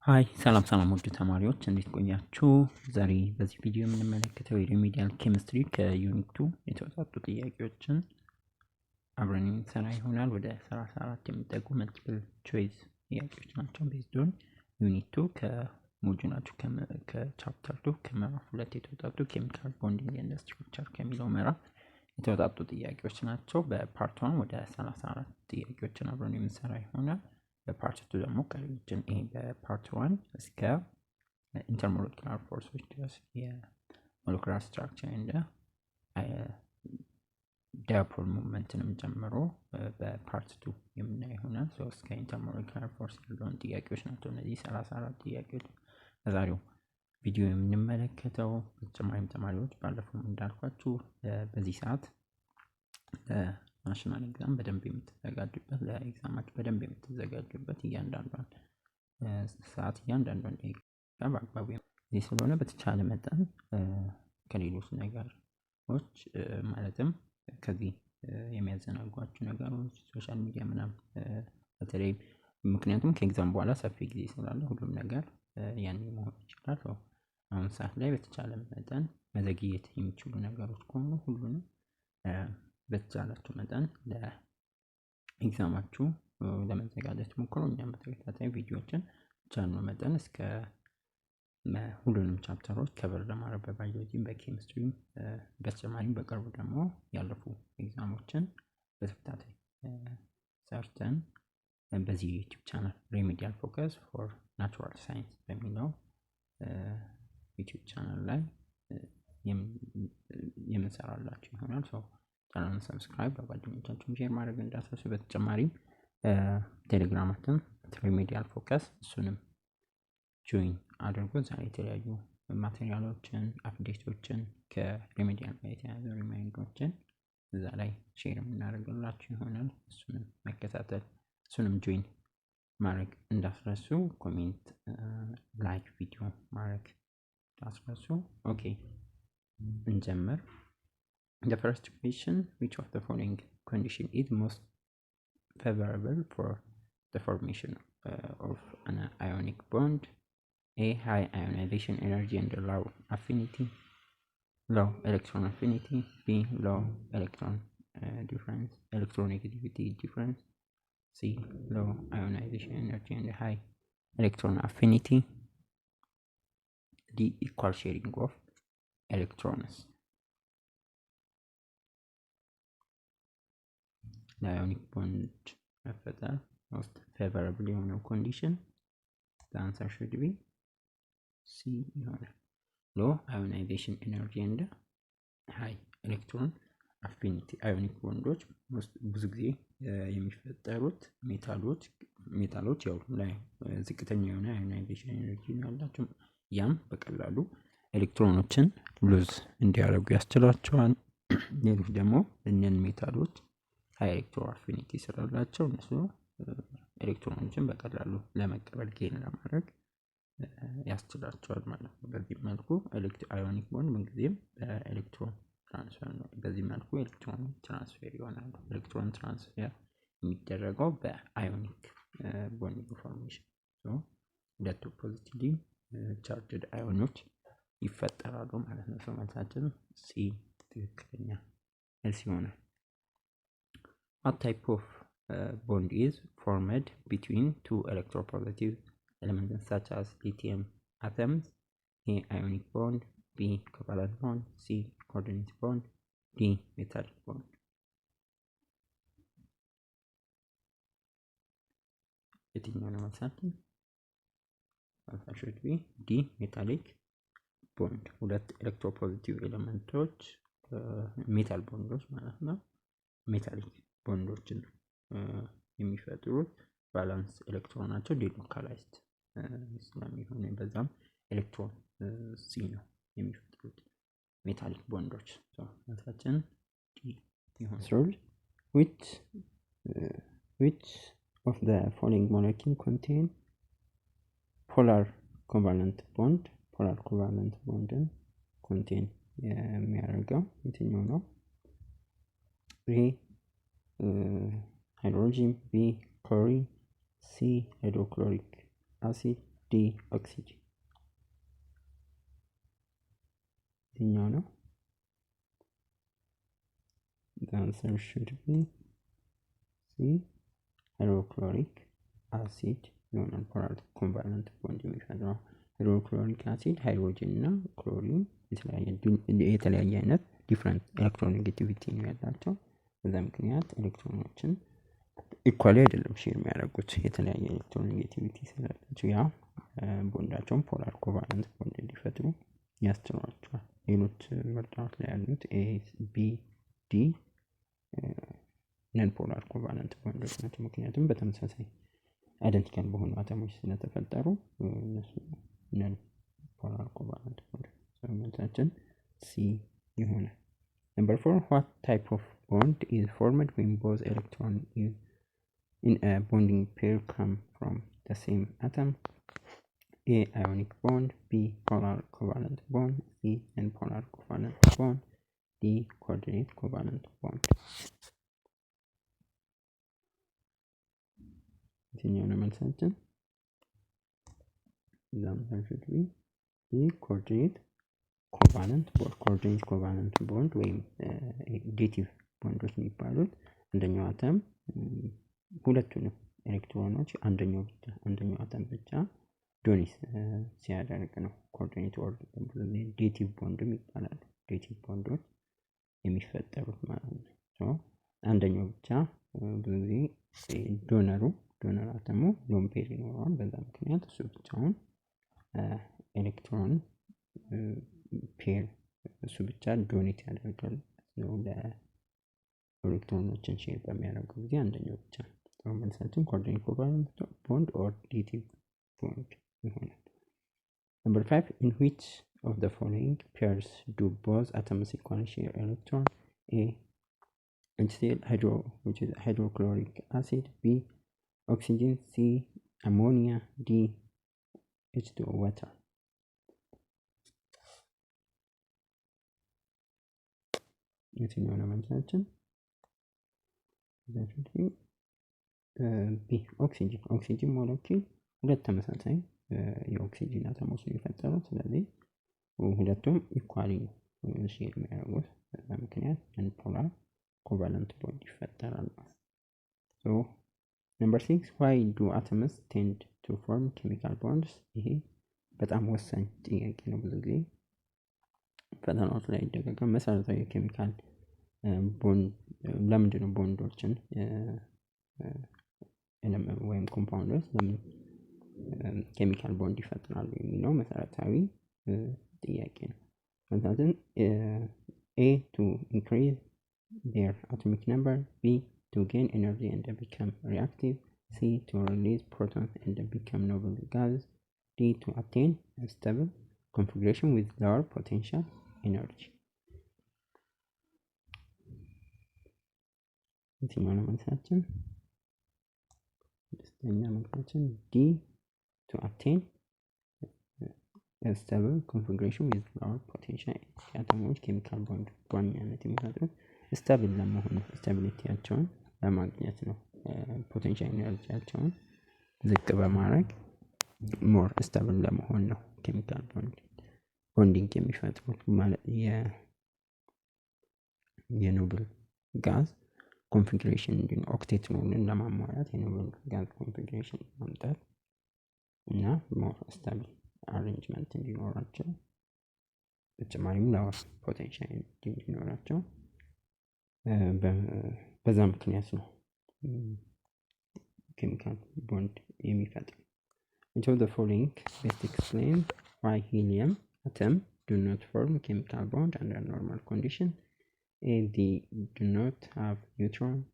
ሃይ ሰላም ውድ ተማሪዎች እንዴት ቆያችሁ? ዛሬ በዚህ ቪዲዮ የምንመለከተው የሪሜዲያል ኬሚስትሪ ከዩኒት 2 የተወጣጡ ጥያቄዎችን አብረን የምንሰራ ይሆናል። ወደ 34 የሚጠጉ መልቲፕል ቾይስ ጥያቄዎች ናቸው። ቤዝድ ኦን ዩኒት 2 ከሞጁላችሁ ከቻፕተር 2 ከምዕራፍ 2 የተወጣጡ ኬሚካል ቦንዲንግ ኤንድ ስትራክቸር ከሚለው ምዕራፍ የተወጣጡ ጥያቄዎች ናቸው። በፓርት 1 ወደ 34 ጥያቄዎችን አብረን የምንሰራ ይሆናል። በፓርት 2 ደግሞ ቀሪዎችን በፓርት 1 እስከ ኢንተርሞለኪውላር ፎርሶች ድረስ የሞለኪውላር ስትራክቸር እንደ ዳይፖል ሙቭመንትንም ጨምሮ በፓርት 2 የምናየው ይሆናል። እስከ ኢንተርሞለኪውላር ፎርስ ያለውን ጥያቄዎች ናቸው እነዚህ 34 ጥያቄዎች በዛሬው ቪዲዮ የምንመለከተው። በተጨማሪም ተማሪዎች ባለፈው እንዳልኳችሁ በዚህ ሰዓት ናሽናል ኤግዛም በደንብ የምትዘጋጁበት ለኤግዛማችሁ በደንብ የምትዘጋጁበት እያንዳንዷን ሰዓት እያንዳንዷን ደቂቃ በአግባቡ ይህ ስለሆነ በተቻለ መጠን ከሌሎች ነገሮች ማለትም ከዚህ የሚያዘናጓችሁ ነገሮች ሶሻል ሚዲያ ምናምን በተለይ ምክንያቱም ከኤግዛም በኋላ ሰፊ ጊዜ ስላለ ሁሉም ነገር ያኔ መሆን ይችላል። አሁን ሰዓት ላይ በተቻለ መጠን መዘግየት የሚችሉ ነገሮች ከሆኑ ሁሉንም በተቻላችሁ መጠን ለኤግዛማችሁ ለመዘጋጀት ሞክሩ። እኛም በተከታታይ ቪዲዮዎችን በቻልነው መጠን እስከ ሁሉንም ቻፕተሮች ከቨር ለማድረግ በባዮሎጂም በኬሚስትሪም በተጨማሪም በቅርቡ ደግሞ ያለፉ ኤግዛሞችን በተከታታይ ሰርተን በዚህ ዩቲዩብ ቻናል ሪሜዲያል ፎከስ ፎር ናቹራል ሳይንስ በሚለው ዩቲዩብ ቻናል ላይ የምንሰራላችሁ ይሆናል። ቻናሉን ሰብስክራይብ ለጓደኞቻችሁም ሼር ማድረግ እንዳትረሱ። በተጨማሪም ቴሌግራማችን ሪሜዲያል ፎከስ እሱንም ጆይን አድርጉ። ዛሬ የተለያዩ ማቴሪያሎችን አፕዴቶችን ከሪሜዲያል ጋር የተያያዙ ሪማይንደሮችን እዛ ላይ ሼር የምናደርግላችሁ ይሆናል። እሱንም መከታተል እሱንም ጆይን ማድረግ እንዳትረሱ። ኮሜንት ላይክ ቪዲዮ ማድረግ እንዳትረሱ። ኦኬ እንጀምር። The first question, which of the following condition is most favorable for the formation of an ionic bond? A. High ionization energy and low affinity, low electron affinity. B. Low electron electronegativity difference. C. Low ionization energy and high electron affinity. D. Equal sharing of electrons. Ionic bond መፈጠር most favorable የሆነው condition the answer should be C ይሆናል። low ionization energy and high electron affinity ionic bonds ብዙ ጊዜ የሚፈጠሩት ሜታሎች ያው ላይ ዝቅተኛ የሆነ ionization energy ያላቸው ያም በቀላሉ ኤሌክትሮኖችን ሉዝ እንዲያደርጉ ያስችላቸዋል። ሌሎች ደግሞ እነን ሜታሎች ሃይ ኤሌክትሮ አፊኒቲ ስላላቸው እነሱ ኤሌክትሮኖችን በቀላሉ ለመቀበል ጌን ለማድረግ ያስችላቸዋል ማለት ነው። በዚህ መልኩ አዮኒክ ቦንድ ምንጊዜም በኤሌክትሮን ትራንስፈር ነው። በዚህ መልኩ ኤሌክትሮን ትራንስፈር ይሆናል። ኤሌክትሮን ትራንስፈር የሚደረገው በአዮኒክ ቦንድ ፎርሜሽን ነው። ሁለቱ ፖዚቲቭሊ ቻርጅድ አዮኖች ይፈጠራሉ ማለት ነው። መልሳችን ሲ ትክክለኛ መልስ ይሆናል። What type of bond is formed between two electropositive elements such as lithium atoms? A. Ionic bond. B. Covalent bond. C. Coordinate bond. D. Metallic bond. የትኛው ነው መልሳችን? መልሳችን should be D. Metallic bond። ሁለት ኤሌክትሮፖዚቲቭ ኤሌመንቶች ሜታል ቦንዶች ማለት ነው ሜታሊክ ቦንዶችን የሚፈጥሩት ባላንስ ኤሌክትሮናቸው ዲሎካላይዝድ ስለሚሆኑ በዛም ኤሌክትሮን ሲ ነው የሚፈጥሩት ሜታሊክ ቦንዶች። መልሳችን ዲ ይሆናል። Which of the following molecule contain polar covalent bond? polar covalent bondን contain የሚያደርገው የትኛው ነው? A. hydrogen. B. chlorine. C. hydrochloric acid. ዲ ኦክሲጅን? የትኛው ነው? the answer should be C, hydrochloric acid non-polar covalent bond የሚፈጥረው። ሃይድሮክሎሪክ አሲድ ሃይድሮጅን እና ክሎሪን የተለያየ አይነት ዲፍረንት ኤሌክትሮኔጌቲቪቲ ነው ያላቸው። በዛ ምክንያት ኤሌክትሮኖችን ኢኳሊ አይደለም ሼር የሚያደርጉት የተለያየ ኤሌክትሮኔጌቲቪቲ ስላላቸው ያ ቦንዳቸውን ፖላር ኮቫለንት ቦንድ እንዲፈጥሩ ያስችሏቸዋል። ሌሎች ምርጫዎች ላይ ያሉት ኤ፣ ቢ፣ ዲ ነን ፖላር ኮቫለንት ቦንዶች ናቸው። ምክንያቱም በተመሳሳይ አይደንቲካል በሆኑ አተሞች ስለተፈጠሩ እነሱ ነን ፖላር ኮቫለንት ቦንዶች። መልሳችን ሲ ይሆናል። Number 4, what type of bond is formed when both electrons in a bonding pair come from the same atom? A, ionic bond, B, polar covalent bond, C, non-polar covalent bond, D, coordinate covalent bond. የትኛው ነው መልሳችን? should be B, coordinate ኮቫለንት ቦንድ። ኮኦርዲኔት ኮቫለንት ቦንድ ወይም ዴቲቭ ቦንዶች የሚባሉት አንደኛው አተም ሁለቱንም ኤሌክትሮኖች አንደኛው አተም ብቻ ዶኔት ሲያደርግ ነው ኮኦርዲኔት ኦር ዴቲቭ ቦንድም ይባላል። ዴቲቭ ቦንዶች የሚፈጠሩት ማለት ነው። ሶ አንደኛው ብቻ ብዙ ጊዜ ዶነር አተሙ ሎን ፔር ይኖረዋል። በዛ ምክንያት እሱ ብቻውን ኤሌክትሮን ፔር እሱ ብቻ ዶኔት ያደርጋል ነው ለኤሌክትሮኖችን ሼር በሚያደርጉ ጊዜ አንደኛው ብቻ። መልሳችን ኮኦርዲኔት ኮቫለንት ቦንድ ኦር ዴቲቭ ቦንድ ይሆናል። Number 5, in which of the following pairs do both atoms equally share electron? A, HCl which is hydrochloric acid, B, oxygen, C, ammonia, D, H2O water. የትኛው ነው መልሳችን? ቢ ኦክሲጅን ሞለኪል ሁለት ተመሳሳይ የኦክሲጅን አተሞች ነው የፈጠሩት። ስለዚህ ሁለቱም ኢኳሊ ነው ሼር የሚያደርጉት። በዛ ምክንያት ነን ፖላር ኮቫለንት ቦንድ ይፈጠራል። ሶ number 6, why do atoms tend to form chemical bonds? ይሄ በጣም ወሳኝ ጥያቄ ነው። ብዙ ጊዜ ፈተናዎች ላይ ይደጋገም። መሰረታዊ የኬሚካል ቦንድ ለምንድን ነው ቦንዶችን ወይም ኮምፓውንዶች ለምን ኬሚካል ቦንድ ይፈጥራሉ የሚለው መሰረታዊ ጥያቄ ነው። ምክንያቱም A, to increase their atomic number, B, to gain energy and become reactive, C, to release protons and become noble gases, D, to attain a stable configuration with lower potential energy. የትኛው ነው መልሳችን? መልሳችን D, to attain a stable configuration with lower potential energy. አተሞች ኬሚካል ቦንድ በዋናነት የሚፈጥሩት ስታብል ለመሆን ስታቢሊቲያቸውን ለማግኘት ነው። ፖቴንሻል ኤነርጂያቸውን ዝቅ በማድረግ ሞር ስታብል ለመሆን ነው ኬሚካል ቦንዲንግ የሚፈጥሩት። ማለት የኖብል ጋዝ ኮንፊግሬሽን እንዲኖር ኦክቴት ሞልን ለማሟላት የኖብል ጋዝ ኮንፊግሬሽን ማምጣት እና ሞር ስታብል አሬንጅመንት እንዲኖራቸው በተጨማሪም ሎወር ፖቴንሻል እንዲኖራቸው በዛ ምክንያት ነው ኬሚካል ቦንድ የሚፈጥሩ። Which of the following best explain why helium atom do not form chemical bond under normal condition? A, they do not have neutrons.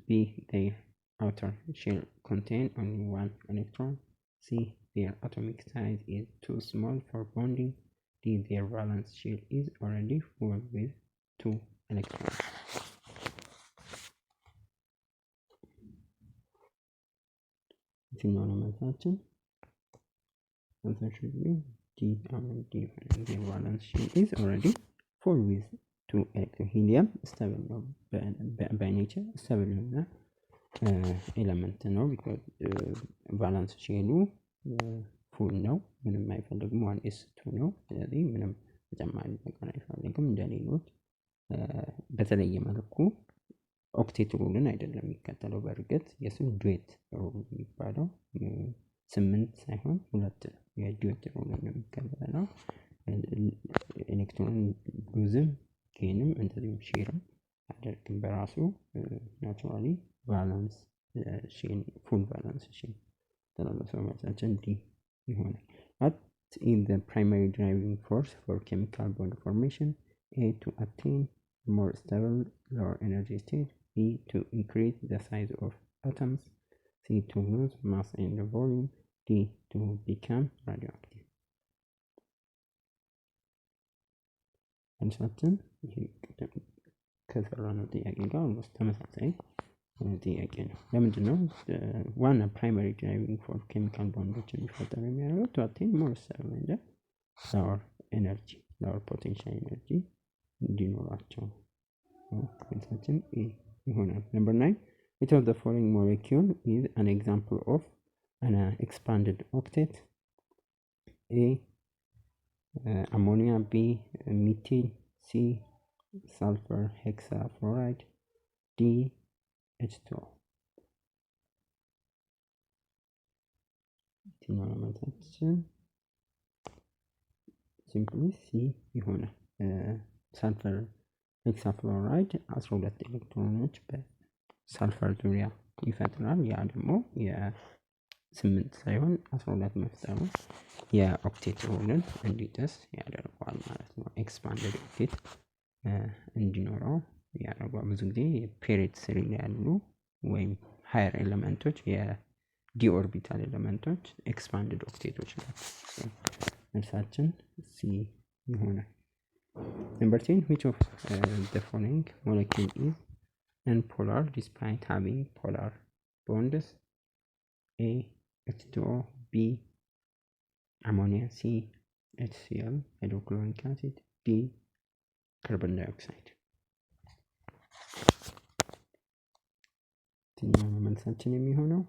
B, their outer shell contain only one electron. C, their atomic size is too small for bonding. D, their valence shell is already full with 2 electrons. የትኛው ነው መልሳችን? Answer should be D. The valence shell is already full with 2 electrons. Helium stable ነው by nature stable የሆነ ኤሌመንት ነው። because valence shell ፉል ነው፣ ምንም አይፈልግም። 1s2 ነው። ስለዚህ ምንም ተጨማሪ ነገር አይፈልግም። እንደሌሎች በተለየ መልኩ ኦክቴት ሩልን አይደለም የሚከተለው። በእርግጥ የስም ዱዌት ሩል የሚባለው 8 ሳይሆን 2 የዱዌት ሩልን ነው የሚከተለው። ኤሌክትሮን ሉዝም ጌንም እንደዚሁም ሼርም አያደርግም በራሱ ናቹራሊ ባላንስ ሼን ፉል ባላንስ ሼን ተላለፈው መልሳችን ዲ ይሆናል። What is the primary driving force for chemical bond formation? A. To attain more stable lower energy state. B. To increase the size of atoms. C. To lose mass and volume. D. To become radioactive. መልሳችን ይሄ ከሰራነው ጥያቄ ጋር ኦልሞስት ተመሳሳይ ጥያቄ ነው። ለምንድን ነው ዋና ፕራይመሪ ድራይቪንግ ፎር ኬሚካል ቦንዶች እንዲፈጠሩ የሚያደርገው? ቱ አቴን ሞር ስቴብል ኤንድ ሎወር ኤነርጂ ሎወር ፖቴንሻል ኤነርጂ እንዲኖራቸው መልሳችን ይሆናል። ነምበር 9 which of the following molecule is an example of an expanded octet? A. ammonia. B. methyl. C. sulfur hexafluoride. D. H2O. ሲምፕሊ ሲ ይሆናል። ሳልፈር ሄክሳፍሎራይድ 12 ኤሌክትሮኖች በሳልፈር ዙሪያ ይፈጥራል። ያ ደግሞ የ8 ሳይሆን 12 መፍጠሩ የኦክቴት ሩልን እንዲጥስ ያደርገዋል ማለት ነው። ኤክስፓንደድ ኦክቴት እንዲኖረው ያደርገዋል። ብዙ ጊዜ የፔሪድ ስሪ ላይ ያሉ ወይም ሃየር ኤሌመንቶች የዲ ኦርቢታል ኤሌመንቶች ኤክስፓንድድ ኦክቴቶች ናቸው። መልሳችን ሲ ይሆናል። ነምበር 10 which of the following molecule is nonpolar despite having polar bonds? A. H2O. B. ammonia. C. HCl hydrochloric acid. D. carbon dioxide. መልሳችን የሚሆነው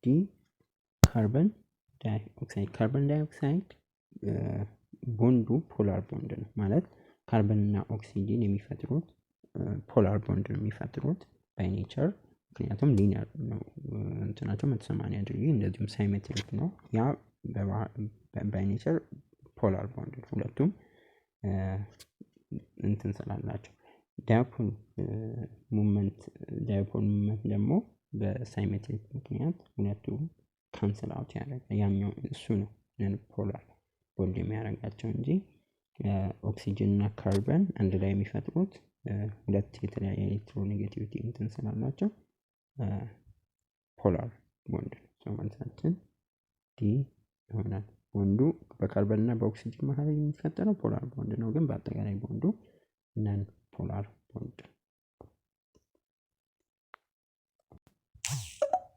ዲ ካርበን ዳይኦክሳይድ። ካርበን ዳይኦክሳይድ ቦንዱ ፖላር ቦንድ ነው ማለት ካርበን እና ኦክሲጅን የሚፈጥሩት ፖላር ቦንድ ነው የሚፈጥሩት ባይ ኔቸር። ምክንያቱም ሊኒየር ነው እንትናቸው 180 ዲግሪ፣ እንደዚሁም ሳይሜትሪክ ነው። ያ ባይ ኔቸር ፖላር ቦንድ ሁለቱም እንትን ስላላቸው ዳይፖል ሙቭመንት ደግሞ በሳይሜትሪክ ምክንያት ሁለቱ ካንስል አውት ያደርጋል። ያኛው እሱ ነው ነን ፖላር ቦንድ የሚያደርጋቸው እንጂ ኦክሲጅን እና ካርበን አንድ ላይ የሚፈጥሩት ሁለት የተለያየ ኤሌክትሮኔጌቲቪቲ እንትን ስላላቸው ፖላር ቦንድ ነው። ሶ መልሳችን ዲ ይሆናል። ቦንዱ በካርበን እና በኦክሲጅን መሀል የሚፈጠረው ፖላር ቦንድ ነው፣ ግን በአጠቃላይ ቦንዱ ነን ፖላር ቦንድ።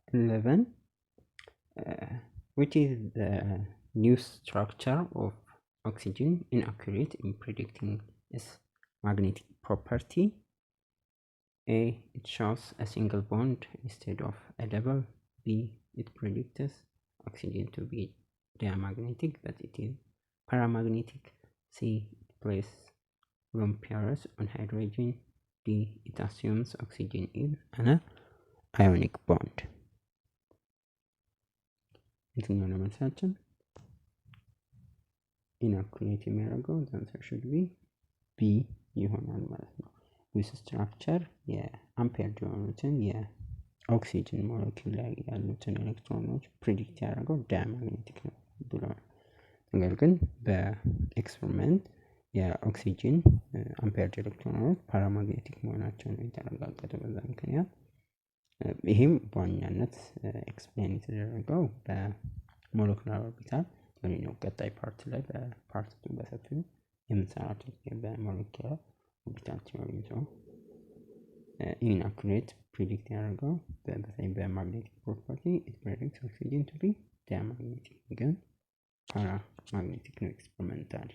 11 which is the new structure of oxygen inaccurate in predicting its magnetic property? A. It shows a single bond instead of a double. B. It predicts oxygen to be diamagnetic but it is paramagnetic. C. It places lone pairs on hydrogen. D. It assumes oxygen is an ionic bond. የትኛው ነው መልሳችን? ኢናኩሬት የሚያደርገው አንሰር ሹድ ቢ ቢ ይሆናል ማለት ነው። ዊስ ስትራክቸር የአምፔር የሆኑትን የኦክሲጅን ሞለኪል ላይ ያሉትን ኤሌክትሮኖች ፕሪዲክት ያደርገው ዳያማግኔቲክ ነው ብለዋል። ነገር ግን በኤክስፐሪመንት የኦክሲጅን አምፔር ኤሌክትሮኖች ፓራማግኔቲክ መሆናቸው ነው የተረጋገጠው። በዛ ምክንያት ይህም በዋናነት ኤክስፕሌን የተደረገው በሞለኩላር ኦርቢታል ነው። ቀጣይ ፓርት ላይ በፓርት 2 በሰፊው የምንሰራቸው በሞለኩላር ኦርቢታል ቲዮሪ ነው። ኢንአኩሬት ፕሪዲክት ያደርገው በተለይ በማግኔቲክ ፕሮፐርቲ ኢት ፕሬዲክትስ ኦክሲጅን ቱ ቢ ዳያማግኔቲክ፣ ግን ፓራማግኔቲክ ነው ኤክስፐሪመንታሊ።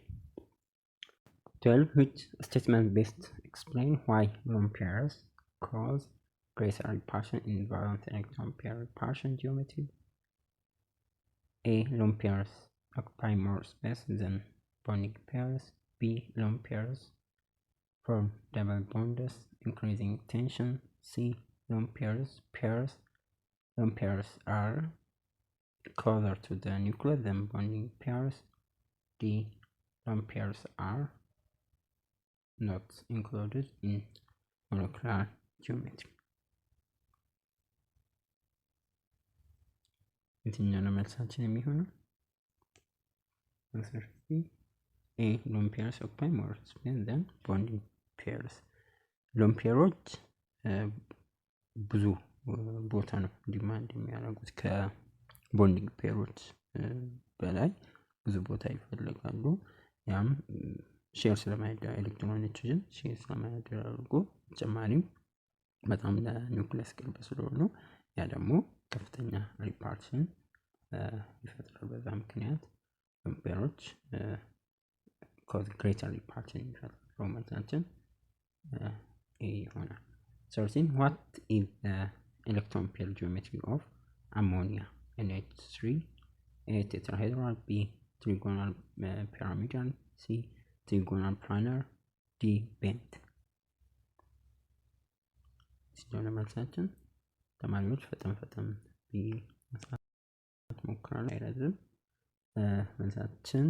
12 which statement best explain why lone pairs cause greater repulsion in valence electron pair repulsion geometry. A. Lone pairs occupy more space than bonding pairs. B. Lone pairs form double bonds, increasing tension. C. Lone pairs are closer to the nucleus than bonding pairs. D. Lone pairs are not included in molecular geometry. የትኛው ነው መልሳችን የሚሆነው? answer C. A. lone pairs occupy more space than bonding pairs. lone paiሮች ብዙ ቦታ ነው ዲማንድ የሚያደርጉት ከቦንዲንግ ፔሮች በላይ ብዙ ቦታ ይፈልጋሉ። ያም ሼር ስለማያደርጉ ኤሌክትሮኖችን ሼር ስለማያደርጉ ተጨማሪም በጣም ለኒውክሊየስ ቅርብ ስለሆኑ ያ ደግሞ ከፍተኛ ሪፓርሽን ይፈጥራል። በዛ ምክንያት ፔሮች cause greater repulsion ይፈጥራሉ መልሳችን A ይሆናል። 13. What is the electron pair geometry of ammonia? NH3. A. Tetrahedral. B. Trigonal pyramidal. C. Trigonal planar. D. bent. ሲሆነ መልሳችን ተማሪዎች ፈጠን ሞክራሉ አይረዝም። መልሳችን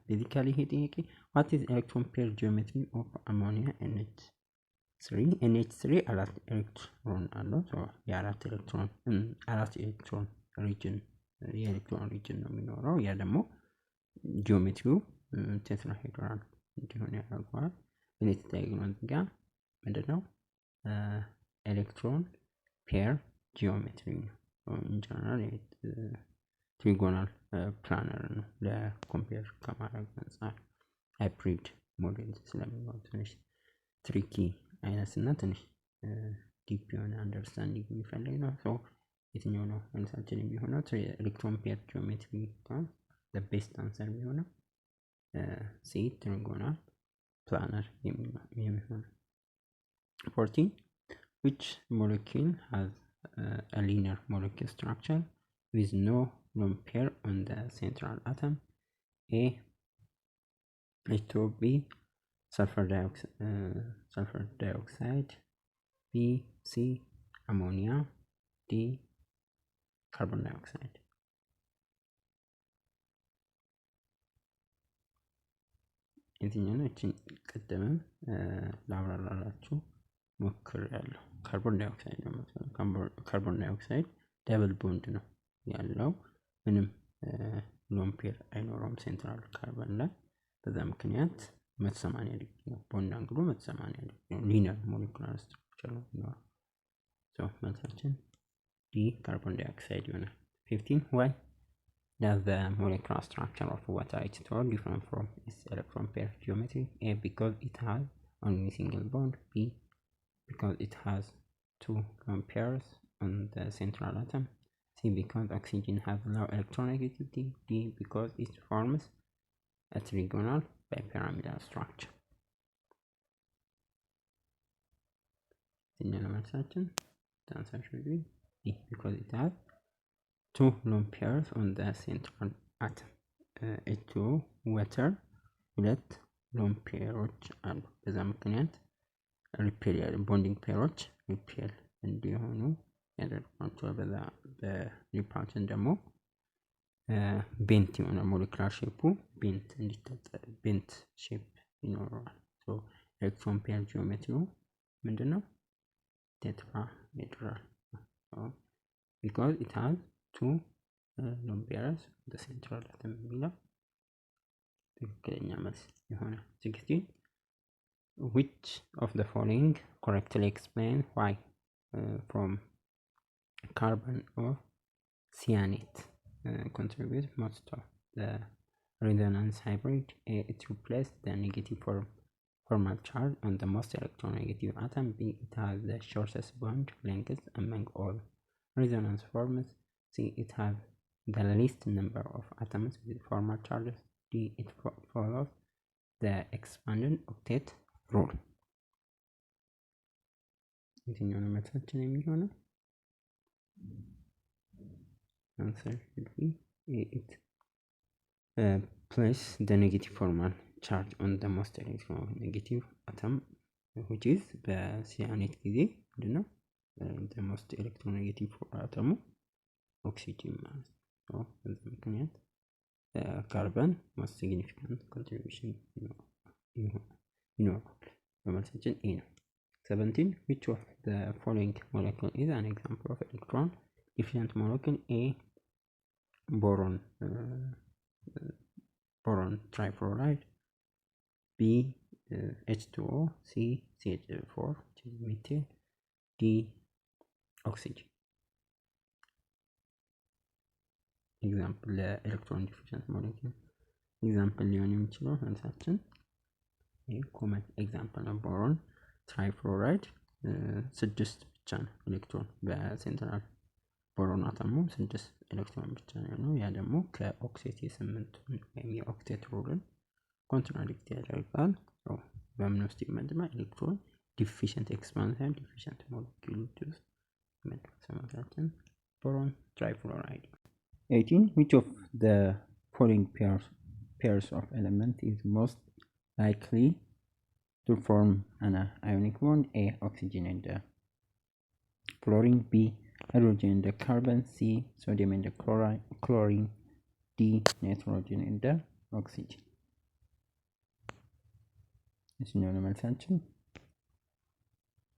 ቤዚካሊ ይሄ ጥያቄ what is electron pair geometry of ammonia NH3 አራት ኤሌክትሮን አለው። የአራት ኤሌክትሮን ሪጅን የኤሌክትሮን ሪጅን ነው የሚኖረው። ያ ደግሞ ጂኦሜትሪው ቴትራሄድራል እንዲሆን ያደርገዋል። ግን የተጠየቅነው እዚህ ጋር ምንድነው ኤሌክትሮን ፔር ጂኦሜትሪ ነው። ኢንጀነራል ትሪጎናል ፕላነር ነው ለኮምፔር ከማድረግ አንፃር ሃይብሪድ ሞዴል ስለሚሆን ትንሽ ትሪኪ አይነትና ትንሽ ዲፕ የሆነ አንደርስታንዲንግ የሚፈልግ ነው። ሶ የትኛው ነው መልሳችን የሚሆነው? ኤሌክትሮን ፔር ጂኦሜትሪ ነው ቤስት አንሰር የሚሆነው ሲ ትሪጎናል ፕላነር የሚሆነው። 14. Which molecule has a linear molecular structure with no lone pair on the central atom? A. H2O. B. sulfur dioxide. B. C. ammonia. D. carbon dioxide. የትኛው ነው? እቺን ቀደምም ላብራራላችሁ ሞክሬያለሁ። ካርቦን ዳይኦክሳይድ ነው ማለት ካርቦን ዳይኦክሳይድ ደብል ቦንድ ነው ያለው። ምንም ሎን ፔር አይኖረውም ሴንትራል ካርበን ላይ። በዛ ምክንያት 180 ዲግሪ ነው ቦንድ አንግሉ 180 ዲግሪ ነው። ሊኒየር ሞለኪውላር ስትራክቸር ነው የሚኖረው። ሶ መልሳችን ዲ ካርቦን ዳይኦክሳይድ ይሆናል። 15. Why does the molecular structure of water H2O differ from its electron pair geometry? A. because it has only single bond. B. because it has two lone pairs on the central atom. C. because oxygen has low electronegativity. D. because it forms a trigonal bipyramidal structure. The answer should be D. because it has two lone pairs on the central atom. H2O water ሁለት ሎን ፔሮች አሉ። በዛ ምክንያት ሪፔል ቦንዲንግ ፔሮች ሪፔል እንዲሆኑ ያደርጓቸዋል። በዛ በሪፓልሽን ደግሞ ቤንት የሆነ ሞለኪውላር ሼፑ ቤንት ሼፕ ይኖረዋል። ሶ ኤሌክትሮን ፔር ጂኦሜትሪው ምንድነው? ቴትራሄድራል because it has two lone pairs on the central atom የሚለው ትክክለኛ መልስ ይሆናል። 16. Which of the following correctly explain why from carbon or cyanide contribute most of the resonance hybrid? A. It replaced the negative formal charge on the most electronegative atom. B. It has the shortest bond length among all resonance forms. C. It has the least number of atoms with formal charges. D. It follows the expanded octet rule. የትኛው ነው መልሳችን የሚሆነው? answer should be it. Place the negative formal charge on the most electronegative atom which is በሲያኔት ጊዜ ምንድነው the most electronegative አተሙ ኦክሲጅን ማለት ነው። በዚህ ምክንያት ካርበን most significant contribution ይኖራል። በመልሳችን ኤ ነው። 17 which of the following molecule is an example of electron deficient molecule? A boron trifluoride, B H2O, C CH4 which is methane, D oxygen. example electron deficient molecule example ሊሆን የሚችለው መልሳችን ኮመን ኤግዛምፕል ነው። ቦሮን ትራይፍሎራይድ 6 ብቻ ነው ኤሌክትሮን በሴንትራል ቦሮን አተሙ 6 ኤሌክትሮን ብቻ ነው። ያ ደግሞ ከኦክቴት የ8 ወይም የኦክቴት ሩልን ኮንትራዲክት ያደርጋል። በምን ውስጥ ይመደባል? ኤሌክትሮን ዲፊሽንት ኤክስፓንሽን ዲፊሽንት ሞለኪውል ውስጥ ይመደባል። ቦሮን ትራይፍሎራይድ 18 which of the following pairs of element is most likely to form an ionic bond? A oxygen and fluorine, B hydrogen and carbon, C sodium and chlorine, D nitrogen and oxygen. This is known as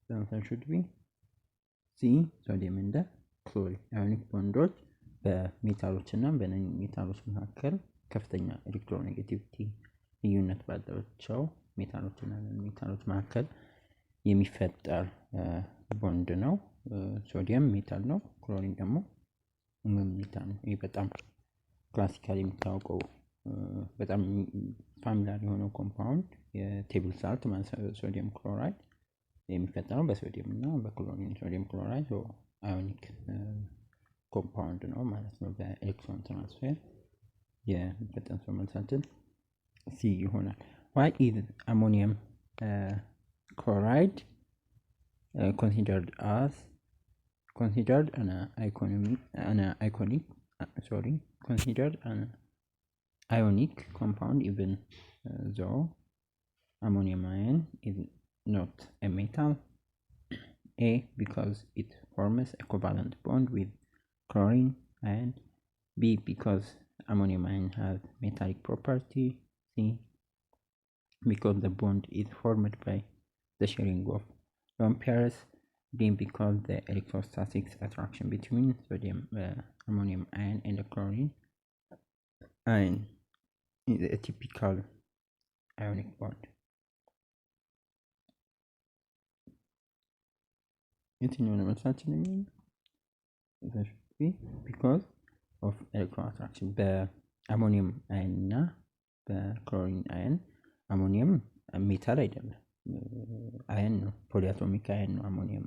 the answer should be C sodium and chlorine. Ionic bonds በሜታሎች እና በነን ሜታሎች መካከል ከፍተኛ ኤሌክትሮኔጌቲቪቲ ልዩነት ባላቸው ሜታሎች እና ነን ሜታሎች መካከል የሚፈጠር ቦንድ ነው። ሶዲየም ሜታል ነው፣ ክሎሪን ደግሞ ሜታል ነው። ይህ በጣም ክላሲካሊ የሚታወቀው በጣም ፋሚሊያር የሆነው ኮምፓውንድ የቴብል ሳልት ማለት ሶዲየም ክሎራይድ የሚፈጠረው በሶዲየም እና በክሎሪን ሶዲየም ክሎራይድ አዮኒክ ኮምፓውንድ ነው ማለት ነው። በኤሌክትሮን ትራንስፈር የሚፈጠን ሰው መልሳችን ሲ ይሆናል። why is ammonium chloride considered an ionic compound even though ammonium ion is not a metal? A because it forms a covalent bond with chlorine ion, B because ammonium ion has metallic property, C because the bond is formed by the sharing of lone pairs, D because the electrostatic attraction between sodium ammonium ion and the chlorine ion is a typical ionic bond. የትኛው ነው መልሳችን የሚሆነው? because of electron attraction በአሞኒየም አየን እና በክሎሪን አየን። አሞኒየም ሜታል አይደለም አየን ነው፣ ፖሊአቶሚክ አየን ነው። አሞኒየም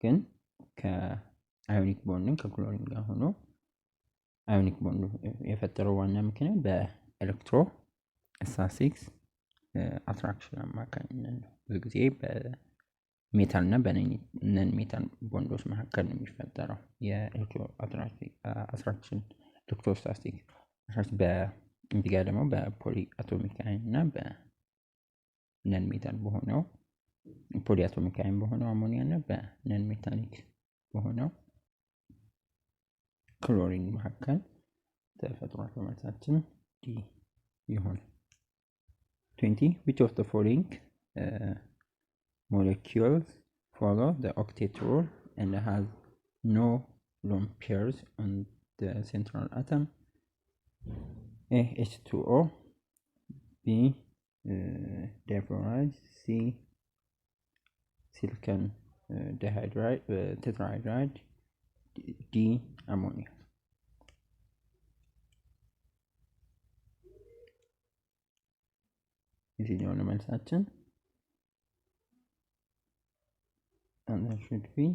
ግን ከአዮኒክ ቦንድ ከክሎሪን ጋር ሆኖ አዮኒክ ቦንድ የፈጠረው ዋና ምክንያት በኤሌክትሮ ስታቲክስ አትራክሽን አማካኝነት ነው። ብዙ ጊዜ ሜታል እና በነን ሜታል ቦንዶች መካከል ነው የሚፈጠረው የኤሌክትሮ አትራክሽን ኤሌክትሮስታቲክ አትራክሽን። በእንዲጋ ደግሞ በፖሊ አቶሚክ አየን እና በነን ሜታል በሆነው ፖሊ አቶሚክ አየን በሆነው አሞኒያ እና በነን ሜታሊክ በሆነው ክሎሪን መካከል ተፈጥሯል። በመልሳችን ዲ ይሆናል። 20 which of the following molecules follow the octet rule and has no lone pairs on the central atom? A H2O, B difluoride, C silicon tetrahydride, D ammonia. የትኛው ነው መልሳችን? and that should be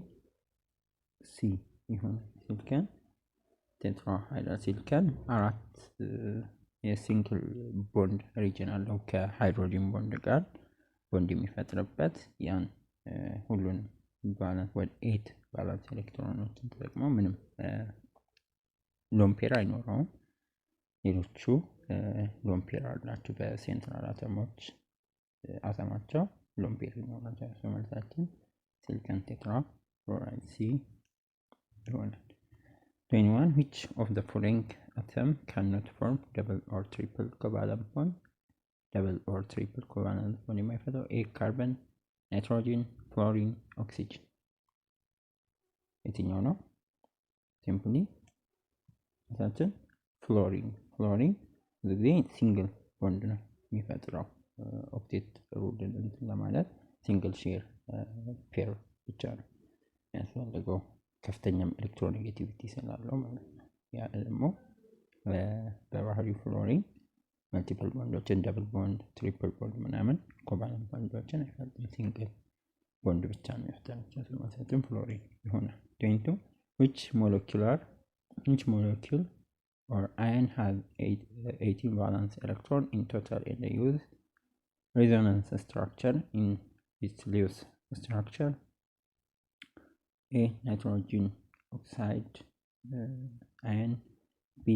C ይሆናል። ሲሊከን ቴትራሃይድራይድ ሲሊከን አራት የሲንግል ቦንድ ሪጅን አለው ከሃይድሮጂን ቦንድ ጋር ቦንድ የሚፈጥርበት ያን ሁሉንም ባላንስ ወደ 8 ባላንስ ኤሌክትሮኖችን ተጠቅመው ምንም ሎን ፔር አይኖረውም። ሌሎቹ ሎን ፔር አላቸው። በሴንትራል አተማቸው ሎን ፔር ይኖራቸው። መልሳችን ሲሊከን ቴትራ ፍሎራይድ ሲ ይሆናል። 21 which of the following atom cannot form double or triple covalent bond? double or triple covalent bond የማይፈጥረው ኤ ካርበን፣ ናይትሮጂን፣ ፍሎሪን፣ ኦክሲጅን የትኛው ነው? ሲምፕሊ እሳችን ፍሎሪን ብዙ ጊዜ ሲንግል ቦንድ ነው የሚፈጥረው። ኦክቴት ሩልን እንትን ለማለት ሲንግል ሼር ፔር ብቻ ነው የሚያስፈልገው ከፍተኛም ኤሌክትሮኔጌቲቪቲ ስላለው ማለት ነው። ያ ደግሞ በባህሪው ፍሎሪን መልቲፕል ቦንዶችን ደብል ቦንድ፣ ትሪፕል ቦንድ ምናምን ኮቫለንት ቦንዶችን አይፈጥርም። ሲንግል ቦንድ ብቻ ነው የሚፈጥረው። ስለማለትም ፍሎሪን ይሆናል። 22 which molecule or ion has 18 valence electron in total and use resonance structure in its Lewis structure? A nitrogen oxide ion, B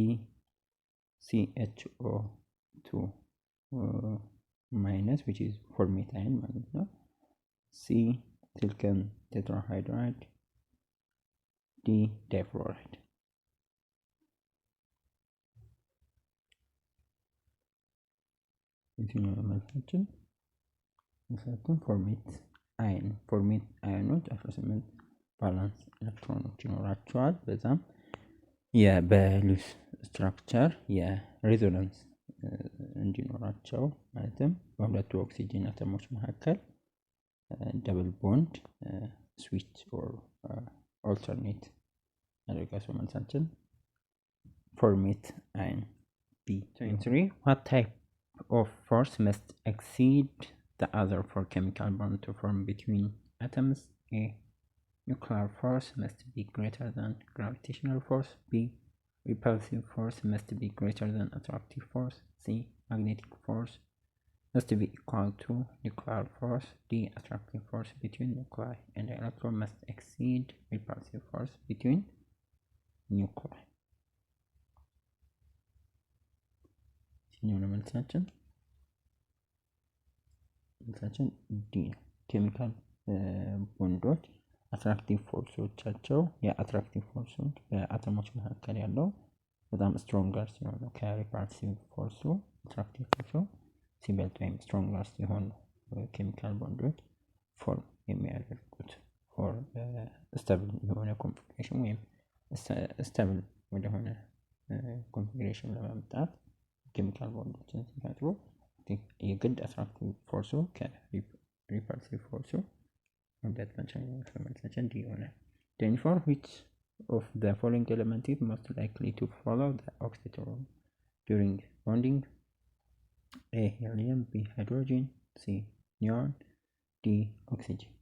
CHO2 minus which is formate ion ማለት ነው። C silicon tetrahydride, D difluoride። የትኛው መልሳችን? ፎርሜት አዮኖች 18 ባላንስ ኤሌክትሮኖች ይኖራቸዋል። በዛም በሉስ ስትራክቸር የሬዞናንስ እንዲኖራቸው ማለትም በሁለቱ ኦክሲጅን አተሞች መካከል ደብል ቦንድ ስዊች ኦር ኦልተርኔት ያደርጋቸው። መልሳችን ፎርሜት አዮን ቢ። 23 what type of force must exceed the other for chemical bond to form between atoms? A nuclear force must be greater than gravitational force. B repulsive force must be greater than attractive force. C magnetic force must be equal to nuclear force. D attractive force between nuclei and electron must exceed repulsive force between nuclei. መልሳችን ዲ ነው። ኬሚካል ቦንዶች አትራክቲቭ ፎርሶቻቸው የአትራክቲቭ ፎርሶች በአተሞች መካከል ያለው በጣም ስትሮንገር ሲሆን ነው ከሪፓልሲቭ ፎርሱ አትራክቲቭ ፎርሱ ሲበልጥ ወይም ስትሮንገር ሲሆን ነው ኬሚካል ቦንዶች ፎርም የሚያደርጉት። ፎር ስታብል የሆነ ኮንፊግሬሽን ወይም ስታብል ወደሆነ ኮንፊግሬሽን ለማምጣት ኬሚካል ቦንዶችን ሲፈጥሩ የግድ አትራክቲቭ ፎርሱ ከሪፐልሲቭ ፎርሱ መብለጥ መቻል ነው። መልሳችን ዲ ይሆናል። 24 which of the following element is most likely to follow the octet rule during bonding? A helium, B hydrogen, C neon, D oxygen።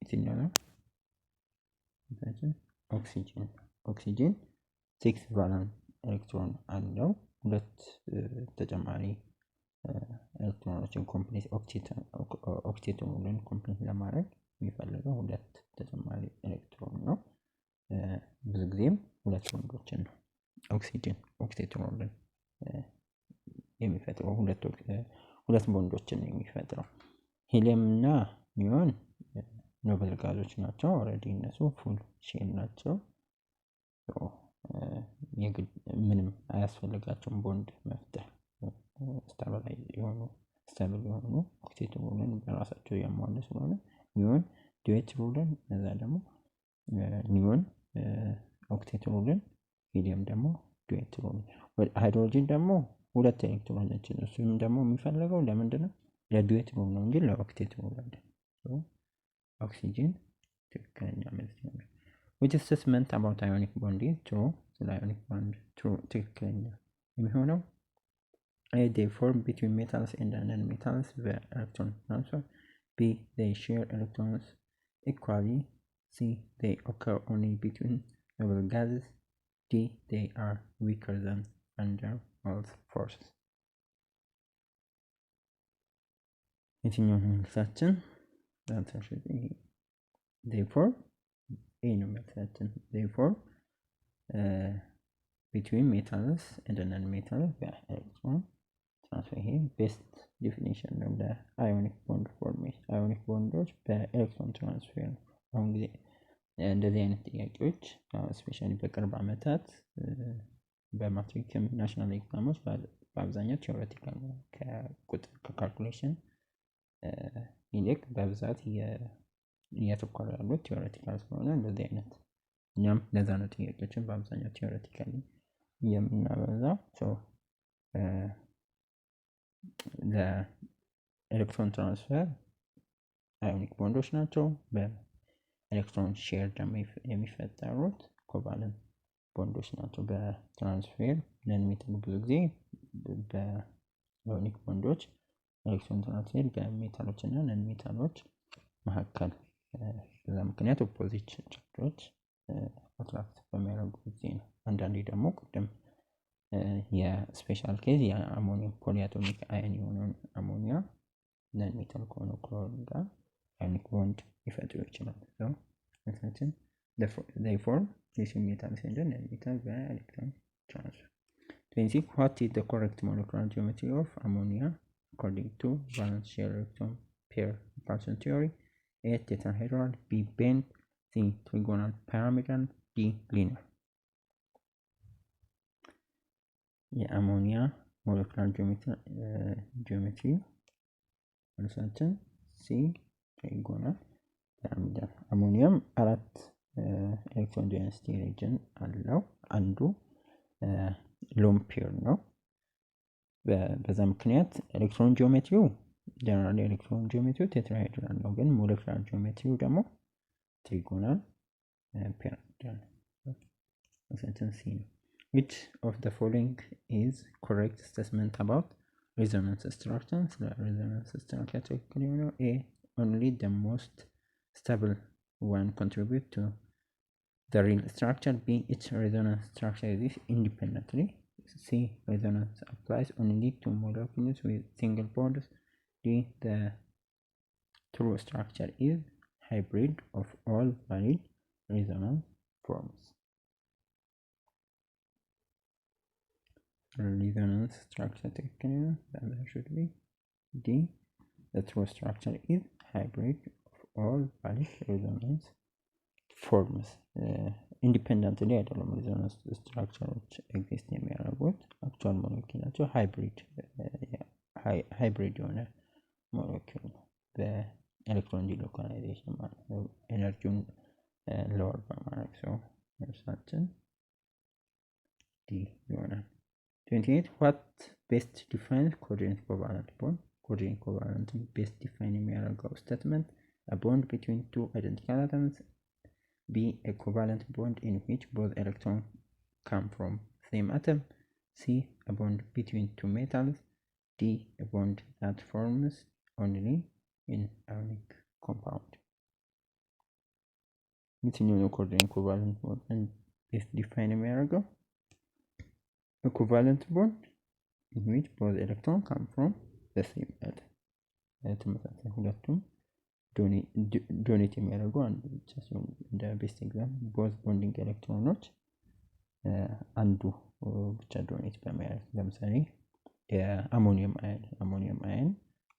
የትኛው ነው? ኦክሲጅን 6 ቫለንስ ኤሌክትሮን አለው። ሁለት ተጨማሪ ኤሌክትሮኖችን ኮምፕሊት ኦክቴትሩልን ኮምፕሊት ለማድረግ የሚፈልገው ሁለት ተጨማሪ ኤሌክትሮን ነው። ብዙ ጊዜም ሁለት ቦንዶችን ነው ኦክሲጅን ኦክቴትሩልን የሚፈጥረው ሁለት ቦንዶችን ነው የሚፈጥረው። ሂሊየም እና ኒዮን ኖብል ጋዞች ናቸው። ኦልሬዲ እነሱ ፉል ሼል ናቸው። ምንም አያስፈልጋቸውም ቦንድ መፍጠር። ስታብል የሆኑ ኦክቴትሩልን በራሳቸው ያሟሉ ስለሆነ ኒዮን ዱዌትሩልን እዛ ደግሞ ኒዮን ኦክቴትሩልን ሂሊየም ደግሞ ዱዌትሩልን። ሃይድሮጂን ደግሞ ሁለት ኤሌክትሮኖችን እሱም ደግሞ የሚፈልገው ለምንድን ነው? ለዱዌትሩል ነው እንጂ ለኦክቴትሩል አይደለም። ኦክሲጅን ትክክለኛ መልስ ነው። which statement about ionic bond is true? ስለ ionic bond true ትክክለኛ የሚሆነው they form between metals and non-metals via electron transfer. B they share electrons equally. C they occur only between noble gases. D they are weaker than van der Waals forces. የትኛው ነው መልሳችን? therefore ኤ ነው መልሳችን። therefore between metals and non-metals በኤሌክትሮን ትራንስፈር ይሄ ቤስት ዴፊኒሽን ነው ለአዮኒክ ቦንድ ፎርሜሽን። አዮኒክ ቦንዶች በኤሌክትሮን ትራንስፈር ነው። አሁን ጊዜ እንደዚህ አይነት ጥያቄዎች ስፔሻሊ በቅርብ ዓመታት በማትሪክም ናሽናል ኤግዛሞች በአብዛኛው ቲዎሬቲካል ነው። ከቁጥር ከካልኩሌሽን ይልቅ በብዛት እያተኮረ ያሉት ቲዎሬቲካል ስለሆነ እንደዚህ አይነት እኛም ለዛ ነው ጥያቄዎችን በአብዛኛው ቲዎሬቲካሊ የምናበዛው። ለኤሌክትሮን ትራንስፈር አዮኒክ ቦንዶች ናቸው። በኤሌክትሮን ሼር ደግሞ የሚፈጠሩት ኮቫለንት ቦንዶች ናቸው። በትራንስፌር ነን ሜታል ብዙ ጊዜ በአዮኒክ ቦንዶች ኤሌክትሮን ትራንስፌር በሜታሎች እና ነን ሜታሎች መካከል በዛ ምክንያት ኦፖዚት ቻርጆች አትራክት በሚያደርጉ ጊዜ ነው። አንዳንዴ ደግሞ ቅድም የስፔሻል ኬዝ የአሞኒየም ፖሊአቶሚክ አየን የሆነውን አሞኒያ ነን ሜታል ከሆነ ክሎሪን ጋር አዮኒክ ቦንድ ሊፈጥሩ ይችላሉ። ምክንያቱም they form lithium metal and non-metal by electron transfer. 26. What is the correct molecular geometry of ammonia according to valence shell electron pair repulsion theory? A. Tetrahedral, B. bent, C. trigonal pyramidal, D. linear. የአሞኒያ ሞለኪውላር ጂኦሜትሪ መልሳችን ሲ ትሪጎናል ፒራሚዳል። አሞኒየም 4 ኤሌክትሮን ዴንሲቲ ሪጅን አለው። አንዱ ሎን ፔር ነው። በዛ ምክንያት ኤሌክትሮን ጂኦሜትሪው ጀነራል ኤሌክትሮን ጂኦሜትሪው ቴትራሄድራል ነው፣ ግን ሞለኪውላር ጂኦሜትሪው ደግሞ ትሪጎናል ፒራሚዳል ነው። መልሳችን ሲ ነው። Which of the following is correct statement about resonance structure? Resonance structure A. Only the most stable one contribute to the real structure. B. Each resonance structure exists independently. C. Resonance applies only to molecules with single bonds. D. The true structure is hybrid of all valid resonance forms. Resonance structure that should be D. The true structure is hybrid of all valid resonance forms. Independently አይደለም resonance structureዎች ኤግዚስት የሚያደርጉት አክቹዋል ሞለኪውል ናቸው። ሃይብሪድ የሆነ ሞለኪውል ነው በኤሌክትሮን ዲሎካላይዜሽን ማለት ነው፣ ኤነርጂውን ሎወር በማድረግ ሰው መልሳችን ዲ ይሆናል። 28. What best defines coordinate covalent bond? Coordinate covalent best define የሚያደርገው statement a bond between two identical atoms. B. A covalent bond in which both electrons come from same atom. C. A bond between two metals. D. A bond that forms only in ionic compound. የትኛው ነው coordinate covalent bond best define የሚያደርገው? A covalent bond in which both electrons come from the same atom. ተመሳሳይ ሁለቱም ዶኔት የሚያደርጉ አንዱ ብቻ ሲሆን እንደ ቤስት ኤግዛምፕል ቦዝ ቦንዲንግ ኤሌክትሮኖች አንዱ ብቻ ዶኔት በማድረግ ለምሳሌ የአሞኒየም አየን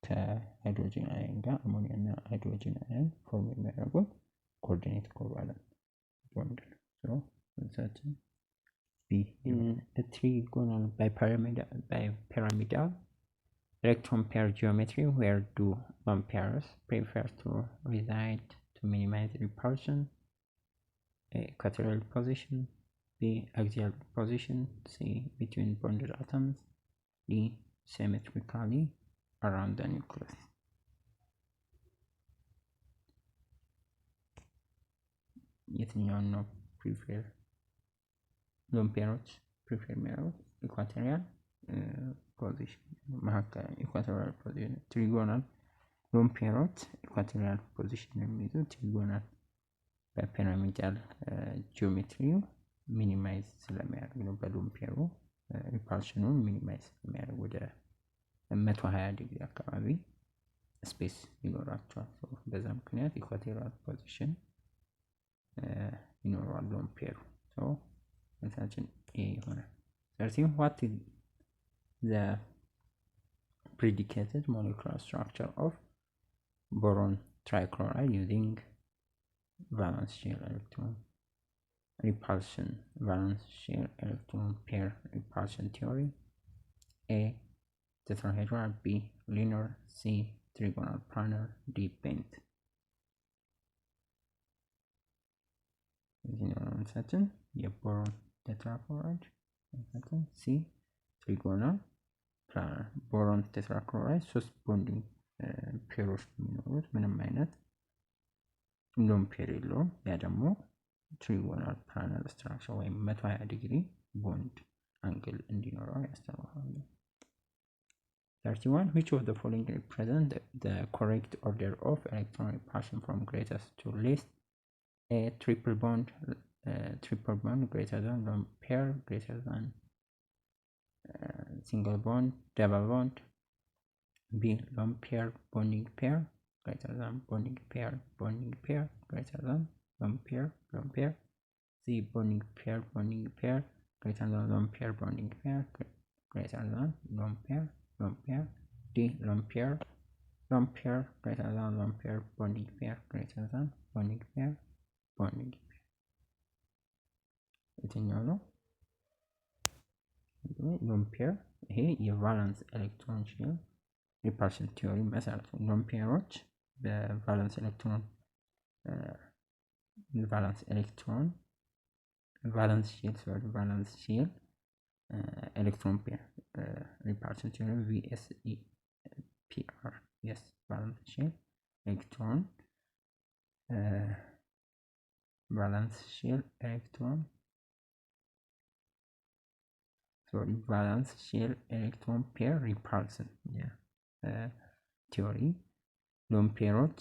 ከሃይድሮጂን አየን ጋር አሞኒያ እና ሃይድሮጂን አየን ፎርም የሚያደርጉት ኮኦርዲኔት ኮቫለንት ቦንድ ነው። መልሳችን a trigonal bipyramidal electron pair geometry where two bond pairs prefer to reside to minimize repulsion. A. Equatorial position. B. Axial position. C. Between bonded atoms. D. Symmetrically around the nucleus. የትኛውን ነው ፕሪፌር ሎን ፔሮች ፕሪፌር የሚያደርጉት? ኢኳቶሪያል ፖዚሽን መካከል ኢኳቶሪያል ፖዚሽን። ትሪጎናል ሎን ፔሮች ኢኳቶሪያል ፖዚሽን የሚይዙ ትሪጎናል በፒራሚዳል ጂኦሜትሪው ሚኒማይዝ ስለሚያደርግ ነው። በሎን ፔሩ ሪፓልሽኑን ሚኒማይዝ ስለሚያደርግ ወደ 120 ዲግሪ አካባቢ ስፔስ ይኖራቸዋል። በዛ ምክንያት ኢኳቶሪያል ፖዚሽን ይኖረዋል ሎን ፔሩ። መልሳችን ኤ ይሆናል። 13 what is the predicated molecular structure of boron trichloride using valence shell electron repulsion valence shell electron pair repulsion theory? A tetrahedral, B linear, C trigonal planar, D bent. መልሳችን የቦሮን ቴትራክሎራይድ መልሳችን ሲ ትሪጎናል ፕላናር። ቦሮን ቴትራክሎራይድ 3 ቦንዲንግ ፔሮች የሚኖሩት ምንም አይነት ሎን ፔር የለውም። ያ ደግሞ ትሪጎናል ፕላናር ስትራክቸር ወይም 120 ዲግሪ ቦንድ አንግል እንዲኖረው ያስተምራሉ። 31 which of the following represent the correct order of electron repulsion from greatest to least? A triple bond greater than lone pair greater than single bond double bond. B lone pair bonding pair greater than bonding pair greater than lone pair. C bonding pair greater than lone pair bonding pair greater than lone pair. D lone pair greater than lone pair bonding pair greater than bonding pair. የትኛው ነው? ሎን ፔር ይሄ የቫለንስ ኤሌክትሮን ሼል ሪፐልሽን ቲዮሪ መሰረት ነው። ሎን ፔሮች በቫለንስ ኤሌክትሮን ቫለንስ ሼል ኤሌክትሮን ፔር ሪፐልሽን ቲዮሪ VSEPR ቫለንስ ሼል ኤሌክትሮን valence shell electron pair repulsion ቲዮሪ ሎን ፔሮች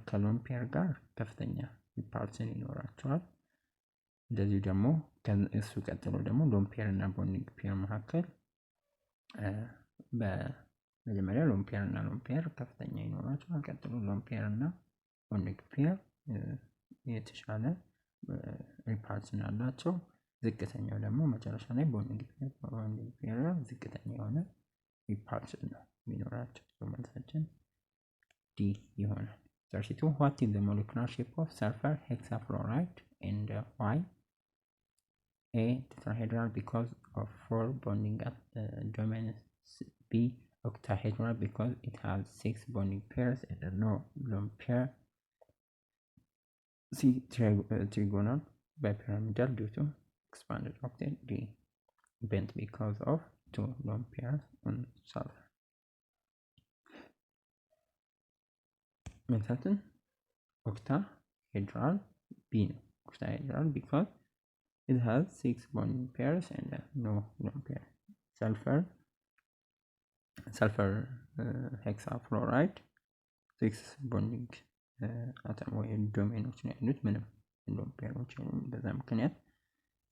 ከሎን ፔር ጋር ከፍተኛ ሪፐልሽን ይኖራቸዋል። እንደዚሁ ደግሞ ከእሱ ቀጥሎ ደግሞ ሎን ፔር እና ቦንዲንግ ፔር መካከል በመጀመሪያ ሎን ፔር ከፍተኛ ይኖራቸዋል። ቀጥሎ ሎን ፔር እና ቦንዲንግ ፔር የተሻለ ሪፐልሽን አላቸው። ዝቅተኛው ደግሞ መጨረሻ ላይ ቦንዲንግ ፔር ዝቅተኛ የሆነ ሪፐልሽን ነው የሚኖራቸው። መልሳችን ዲ ይሆናል። 32 what is the molecular shape of sulfur hexafluoride and why? A tetrahedral because of 4 bonding domains. B octahedral because it has 6 bonding pairs and no lone pair. C trigonal bipyramidal due to expanded octet. D bent because of 2 lone pairs on sulfur. መልሳችን octahedral B ነው። octahedral because it has 6 bonding pairs and no lone pair. sulfur hexafluoride 6 bonding አተም ወይም ዶሜኖች ነው ያሉት፣ ምንም ሎን ፔሮች የሉም። በዛ ምክንያት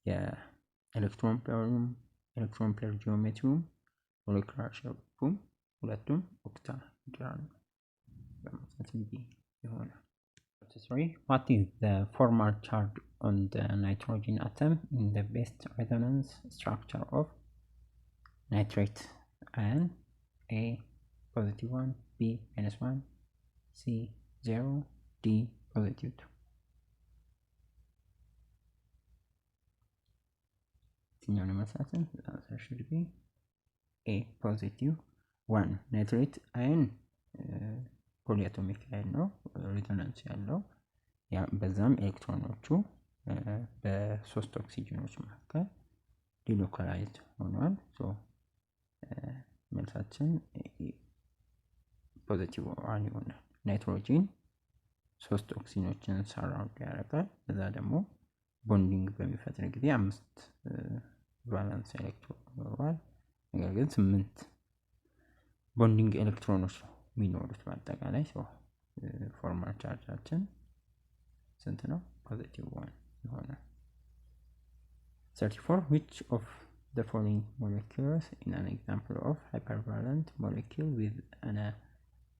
የኤሌክትሮን ፔር ጂኦሜትሪውም ሞለኪውላር ሼፑም ሁለቱም ኦክታሄድራል ነው። በመሰረቱ ይሆናል። 3 what is the formal charge on the nitrogen atom in the best resonance structure of nitrate ion? A +1, B -1, C 0, D +2. የትኛውን መልሳችን? answer should be A +1 ናይትሬት አየን ፖሊአቶሚክ አይን ነው፣ ሬዞናንስ ያለው በዛም ኤሌክትሮኖቹ በሶስት ኦክሲጅኖች መካከል ዲሎካላይዝድ ሆኗል። መልሳችን +1 ይሆናል። ናይትሮጂን 3 ኦክሲጅኖችን ሰራውንድ ያደርጋል። በዛ ደግሞ ቦንዲንግ በሚፈጥር ጊዜ 5 ቫለንስ ኤሌክትሮን ይኖረዋል። ነገር ግን 8 ቦንዲንግ ኤሌክትሮኖች ነው የሚኖሩት በአጠቃላይ። ፎርማል ቻርጃችን ስንት ነው? +1 ይሆናል። 34 which of the following molecules in an example of hypervalent molecule with an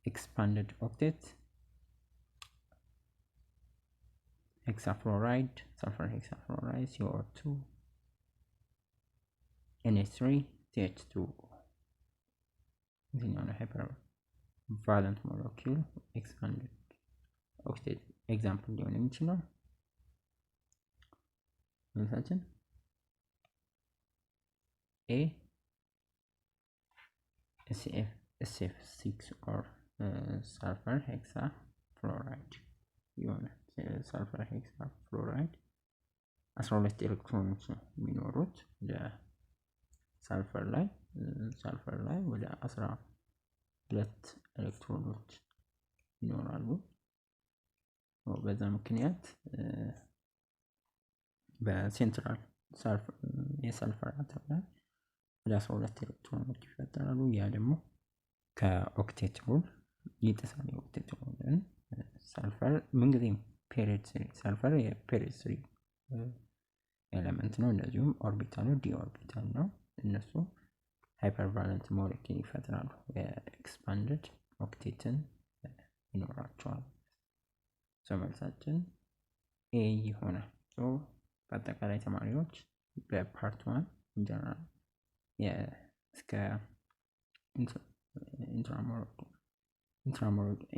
expanded octet hexafluoride, sulfur hexafluoride, CO2, NH3, CH2 እዚህኛው ነው hypervalent molecule expanded octet ኤግዛምፕል ሊሆን የሚችለው ለምሳሌ A SF6 or sulfur hexafluoride ይሆናል። sulfur hexafluoride 12 ኤሌክትሮኖች የሚኖሩት ለሰልፈር ላይ ወደ 12 ኤሌክትሮኖች ይኖራሉ። በዛ ምክንያት በሴንትራል የሰልፈር አተም ላይ ወደ 12 ኤሌክትሮኖች ይፈጠራሉ። ያ ደግሞ ከኦክቴት ሩል ይጥሳል። የኦክቴት ሩልን ሰልፈር ምንጊዜም ሰልፈር የፔሪድ 3 ኤሌመንት ነው። እንደዚሁም ኦርቢታሉ ዲ ኦርቢታል ነው። እነሱ ሃይፐርቫለንት ሞለኪል ይፈጥራሉ። የኤክስፓንድድ ኦክቴትን ይኖራቸዋል። መልሳችን ኤ ይሆናል። በአጠቃላይ ተማሪዎች በፓርት 1 ኢንጀነራል እስከ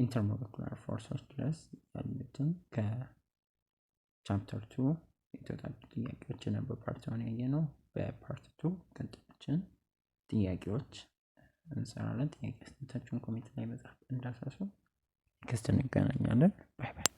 ኢንተርሞለኩላር ፎርሶች ድረስ ያሉትን ከቻፕተር 2 የተወጣጡ ጥያቄዎችን በፓርት 1 ያየነው። በፓርት 2 ቀጣዮችን ጥያቄዎች እንሰራለን። ጥያቄ አስተያየታችሁን ኮሜንት ላይ መጻፍ እንዳትረሱ። እንገናኛለን። ባይ ባይ።